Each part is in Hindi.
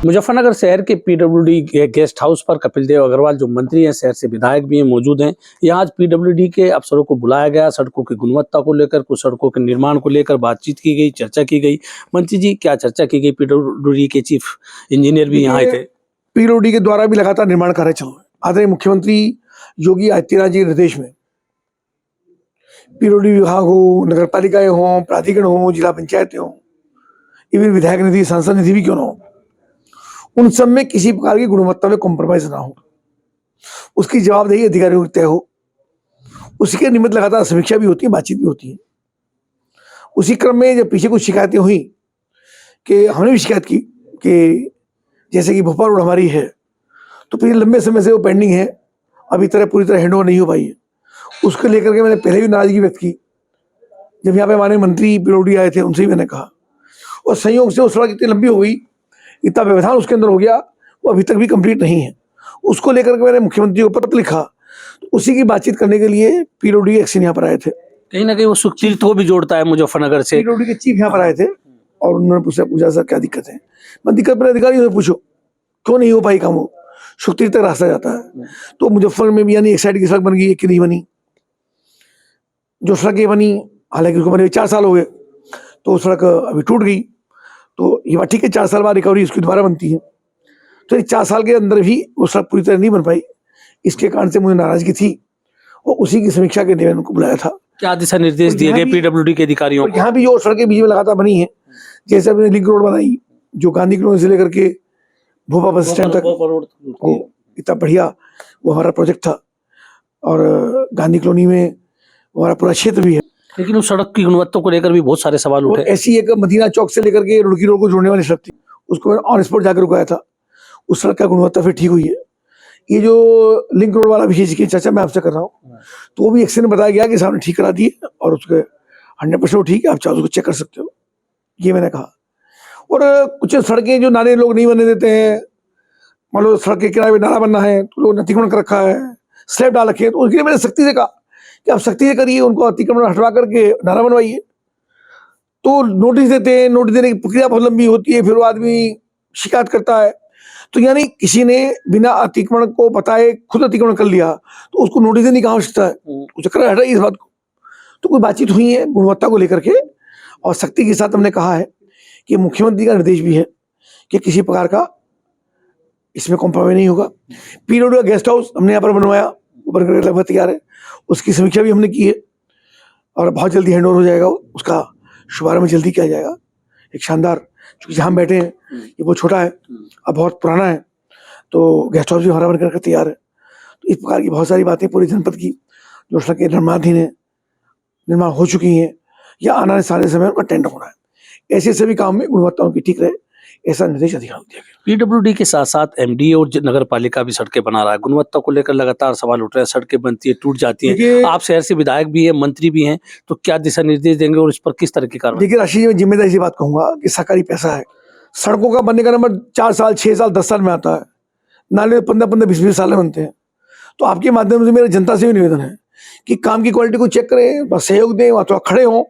मुजफ्फरनगर शहर के पीडब्ल्यूडी गेस्ट हाउस पर कपिल देव अग्रवाल जो मंत्री हैं, शहर से विधायक भी हैं, मौजूद हैं। यहाँ आज पीडब्ल्यूडी के अफसरों को बुलाया गया, सड़कों की गुणवत्ता को लेकर, कुछ सड़कों के निर्माण को लेकर बातचीत की गई, चर्चा की गई। मंत्री जी, क्या चर्चा की गई? पीडब्ल्यूडी के चीफ इंजीनियर भी यहाँ आए थे। पीडब्ल्यूडी के द्वारा भी लगातार निर्माण कार्य चल रहा है। आदरणीय मुख्यमंत्री योगी आदित्यनाथ जी के निर्देश में पीडब्ल्यूडी विभाग हो, नगर पालिकाएं हो, प्राधिकरण हो, जिला पंचायतें हो, इवन विधायक निधि, सांसद निधि भी क्यों ना हो, उन सब में किसी प्रकार की गुणवत्ता में कॉम्प्रोमाइज ना हो, उसकी जवाबदेही अधिकारियों की तय हो। उसके निमित्त लगातार समीक्षा भी होती है, बातचीत भी होती है। उसी क्रम में जब पीछे कुछ शिकायतें हुई कि हमने भी शिकायत की कि जैसे कि भोपाल रोड हमारी है तो पिछले लंबे समय से वो पेंडिंग है, अभी पूरी तरह हैंड ओवर नहीं हो पाई है। उसको लेकर के मैंने पहले भी नाराजगी व्यक्त की। जब यहाँ पे हमारे मंत्री पीडब्ल्यूडी आए थे, उनसे भी मैंने कहा, और संयोग से वो सड़क इतनी लंबी हो गई, इतना व्यवधान उसके अंदर हो गया, वो अभी तक भी कंप्लीट नहीं है। उसको लेकर के मैंने मुख्यमंत्री को पत्र लिखा, तो उसी की बातचीत करने के लिए पीडब्ल्यूडी एक्शन यहाँ पर आए थे। कहीं ना कहीं वो सुखतीर्थ को भी जोड़ता है मुजफ्फरनगर से। पीडब्ल्यूडी के चीफ यहाँ पर आए थे और उन्होंने पूछा सर क्या दिक्कत है? मैं दिक्कत मेरे अधिकारियों से पूछो, क्यों नहीं हो पाई काम? वो सुखतीर्थ तक रास्ता जाता है। तो मुजफ्फरनगर में भी यानी एक साइड की सड़क बन गई, एक की नहीं बनी। जो सड़कें बनी, हालांकि उसको बने 4 साल हो गए, तो सड़क अभी टूट गई। तो ये बात ठीक है, 4 साल बाद रिकवरी उसकी दोबारा बनती है। तो ये 4 साल के अंदर भी वो सड़क पूरी तरह नहीं बन पाई। इसके कारण से मुझे नाराजगी थी और उसी की समीक्षा के लिए मैंने उनको बुलाया था। क्या दिशा निर्देश दिए गए पीडब्ल्यूडी के अधिकारियों को? यहाँ भी जो सड़कें बीच में लगातार बनी है, जैसे हमने लिंक रोड बनाई जो गांधी कॉलोनी से लेकर के भोपाल बस स्टैंड तक, इतना बढ़िया वो हमारा प्रोजेक्ट था। और गांधी कॉलोनी में हमारा पूरा क्षेत्र भी है, लेकिन उस सड़क की गुणवत्ता को लेकर भी बहुत सारे सवाल उठे। ऐसी एक मदीना चौक से लेकर के रुड़की रोड को जोड़ने वाली सड़क थी, उसको मैंने ऑन स्पॉट जाकर रुकाया था। उस सड़क का गुणवत्ता फिर ठीक हुई है। ये जो लिंक रोड वाला विषय की चर्चा मैं आपसे कर रहा हूँ, तो वो भी एक्शन में बताया गया कि साहब ने ठीक करा दिए और उसके 100% ठीक है, आप चाहो उसको चेक कर सकते हो, ये मैंने कहा। और कुछ सड़कें जो नाले लोग नहीं बनने देते हैं, मान लो सड़क के किनारे नाला बनना है तो लोग अतिक्रमण कर रखा है, स्लैब डाल रखे हैं, तो उसके लिए मैंने सख्ती से कहा कि आप सख्ती से करिए, उनको अतिक्रमण हटवा करके नाला बनवाइए। तो नोटिस देते हैं, नोटिस देने की प्रक्रिया बहुत लंबी होती है, फिर वो आदमी शिकायत करता है। तो यानी किसी ने बिना अतिक्रमण को बताए खुद अतिक्रमण कर लिया तो उसको नोटिस देने की आवश्यकता है, उसे कर हटा इस बात को। तो कोई बातचीत हुई है गुणवत्ता को लेकर के, और सख्ती के साथ हमने कहा है कि मुख्यमंत्री का निर्देश भी है कि किसी प्रकार का इसमें कॉम्प्रोमाइज नहीं होगा। पीडब्ल्यूडी का गेस्ट हाउस हमने यहाँ पर बनवाया, ऊपर करके लगभग तैयार है, उसकी समीक्षा भी हमने की है और बहुत जल्दी हैंड ओवर हो जाएगा, उसका शुभारंभ जल्दी किया जाएगा। एक शानदार, क्योंकि जहाँ हम बैठे हैं ये बहुत छोटा है, अब बहुत पुराना है, तो गेस्ट हाउस भी हमारा बनकर तैयार है। तो इस प्रकार की बहुत सारी बातें पूरी जनपद की जो सड़कें निर्माणाधीन है, निर्माण हो चुकी हैं या आने वाले समय उनका टेंडर होना है, ऐसे सभी काम में गुणवत्ता उनकी ठीक रहे, ऐसा निर्देश अधिकारियों को दिया गया। पीडब्ल्यूडी के साथ साथ एमडीए और नगर पालिका भी सड़कें बना रहा है। गुणवत्ता को लेकर लगातार सवाल उठ रहे हैं, सड़कें बनती है, टूट जाती हैं। आप शहर से विधायक भी हैं, मंत्री भी हैं, तो क्या दिशा निर्देश देंगे और इस पर किस तरह की कार्रवाई? देखिए राशि जी, मैं जिम्मेदारी से बात कहूंगा कि सरकारी पैसा है, सड़कों का बनने का नंबर 4 साल, 6 साल, 10 साल में आता है, नाले 15-15, 20-20 साल में बनते हैं। तो आपके माध्यम से मेरे जनता से भी निवेदन है कि काम की क्वालिटी को चेक करें, बस सहयोग दें, वहाँ थोड़ा खड़े हों,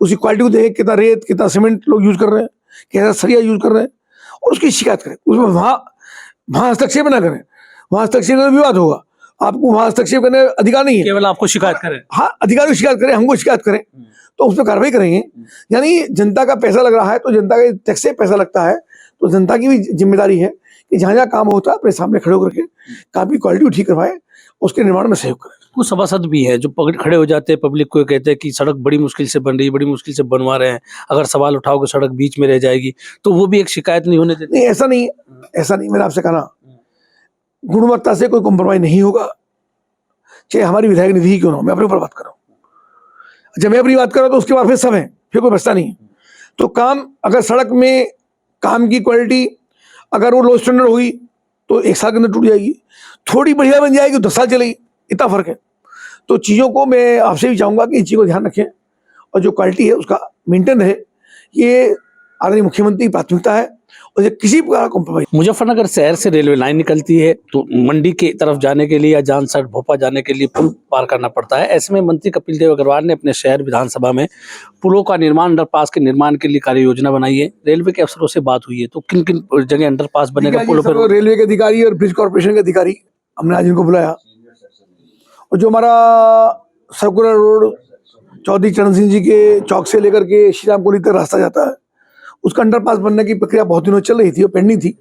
उसी क्वालिटी को देखें, कितना रेत, कितना सीमेंट लोग यूज कर रहे हैं, कैसा सरिया यूज कर रहे हैं, और उसकी शिकायत करें। उसमें वहाँ हस्तक्षेप ना करें, वहाँ हस्तक्षेप में विवाद होगा, आपको वहाँ हस्तक्षेप करने अधिकार नहीं है। केवल आपको शिकायत करें? हाँ, अधिकारी शिकायत करें, हमको शिकायत करें तो उस पर कार्रवाई करेंगे। यानी जनता का पैसा लग रहा है तो जनता के टैक्स से पैसा लगता है, तो जनता की भी जिम्मेदारी है कि जहाँ जहाँ काम होता है अपने सामने खड़े होकर के काम की क्वालिटी ठीक करवाए, उसके निर्माण में सहयोग करें। कुछ सभासद भी है जो खड़े हो जाते हैं, पब्लिक को कहते हैं कि सड़क बड़ी मुश्किल से बन रही है, बड़ी मुश्किल से बनवा रहे हैं, अगर सवाल उठाओगे सड़क बीच में रह जाएगी, तो वो भी एक शिकायत नहीं होने देते। नहीं, ऐसा नहीं, ऐसा नहीं, मैंने आपसे कहा गुणवत्ता से कोई कॉम्प्रोमाइज नहीं होगा, चाहे हमारी विधायक निधि ही क्यों ना हो। मैं अपने ऊपर बात कर रहा हूँ, जब मैं अपनी बात कर रहा हूँ तो उसके बाद फिर सब है, फिर कोई बचता नहीं। तो काम, अगर सड़क में काम की क्वालिटी अगर वो लो स्टैंडर्ड हुई तो 1 साल के अंदर टूट जाएगी, थोड़ी बढ़िया बन जाएगी 10 साल चलेगी, इतना फर्क है। तो चीज़ों को मैं आपसे भी चाहूँगा कि इन चीज़ों को ध्यान रखें और जो क्वालिटी है उसका मेंटेन रहे, ये आदरणीय मुख्यमंत्री की प्राथमिकता है। और ये किसी प्रकार का कॉम्प्रोमाइज। मुजफ्फरनगर शहर से रेलवे लाइन निकलती है तो मंडी की तरफ जाने के लिए या जानसठ भोपा जाने के लिए पुल पार करना पड़ता है। ऐसे में मंत्री कपिल देव अग्रवाल ने अपने शहर विधानसभा में पुलों का निर्माण, अंडरपास के निर्माण के लिए कार्य योजना बनाई है। रेलवे के अफसरों से बात हुई है तो किन किन जगह अंडरपास बनेगा, पुलों पर? रेलवे के अधिकारी और ब्रिज कॉर्पोरेशन के अधिकारी हमने आज इनको बुलाया, और जो हमारा सर्कुलर रोड चौधरी चरण सिंह जी के चौक से लेकर के श्री राम कॉलोनी तक रास्ता जाता है, उसका अंडरपास बनने की प्रक्रिया बहुत दिनों चल रही थी और पेंडिंग थी।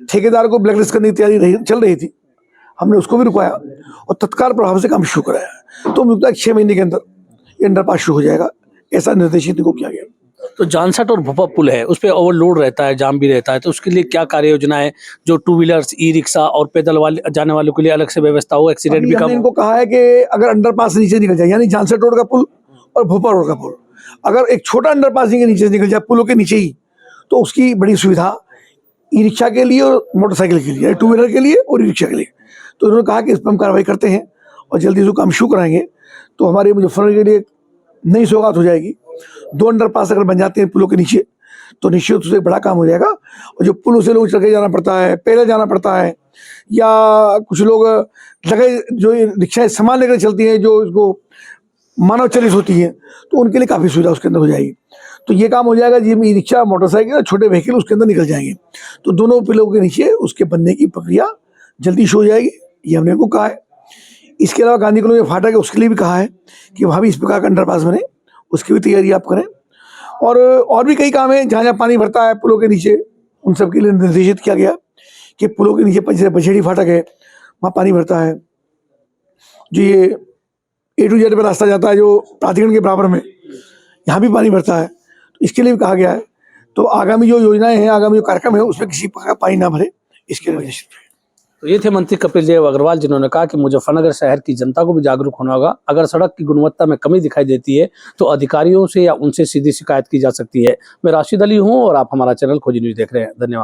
ठेकेदार को ब्लैकलिस्ट करने की तैयारी चल रही थी, हमने उसको भी रुकवाया और तत्काल प्रभाव से काम शुरू कराया। तो मुझे 6 महीने के अंदर ये अंडरपास शुरू हो जाएगा, ऐसा निर्देशित इनको किया गया। तो जानसठ और भोपा पुल है, उस पर ओवरलोड रहता है, जाम भी रहता है, तो उसके लिए क्या कार्य योजना है? जो 2 व्हीलर्स, ई रिक्शा और पैदल वाले जाने वालों के लिए अलग से व्यवस्था हो, एक्सीडेंट भी कम हो? इनको कहा है कि अगर अंडरपास नीचे निकल जाए, यानी जानसठ रोड का पुल और भोपा रोड का पुल, अगर एक छोटा अंडरपास के नीचे निकल जाए, पुलों के नीचे ही, तो उसकी बड़ी सुविधा ई रिक्शा के लिए और मोटरसाइकिल के लिए, 2 व्हीलर के लिए और ई रिक्शा के लिए। तो उन्होंने कहा कि इस पर हम कार्रवाई करते हैं और जल्दी से काम शुरू कराएंगे, तो हमारे मुजफ्फरनगर के लिए नई सौगात हो जाएगी। 2 अंडरपास अगर बन जाते हैं पुलों के नीचे तो निश्चित रूप से बड़ा काम हो जाएगा। और जो पुलों से लोग चढ़ के जाना पड़ता है, पैदल जाना पड़ता है, या कुछ लोग लगे जो रिक्शा सामान लेकर चलती हैं जो इसको मानव चलित होती है, तो उनके लिए काफ़ी सुविधा उसके अंदर हो जाएगी। तो ये काम हो जाएगा जिसमें ई रिक्शा, मोटरसाइकिल और छोटे व्हीकल उसके अंदर निकल जाएंगे। तो दोनों पुलों के नीचे उसके बनने की प्रक्रिया जल्दी शुरू हो जाएगी, ये हमने उनको कहा है। इसके अलावा गांधी कॉलोनी फाटक है, उसके लिए भी कहा है कि वहाँ भी इस प्रकार का अंडरपास बने, उसकी भी तैयारी आप करें। और भी कई काम है जहाँ जहाँ पानी भरता है पुलों के नीचे, उन सब के लिए निर्देशित किया गया कि पुलों के नीचे पचेड़ी फाटक है, वहाँ पानी भरता है। जो ये A to Z पर रास्ता जाता है जो प्राधिकरण के बराबर में, यहाँ भी पानी भरता है, तो इसके लिए भी कहा गया है। तो आगामी जो योजनाएं हैं, आगामी जो कार्यक्रम है, उसमें किसी प्रकार पानी ना भरे, इसके निर्देशित। तो ये थे मंत्री कपिल देव अग्रवाल, जिन्होंने कहा कि मुजफ्फरनगर शहर की जनता को भी जागरूक होना होगा। अगर सड़क की गुणवत्ता में कमी दिखाई देती है तो अधिकारियों से या उनसे सीधी शिकायत की जा सकती है। मैं राशिद अली हूँ और आप हमारा चैनल खोजी न्यूज़ देख रहे हैं। धन्यवाद।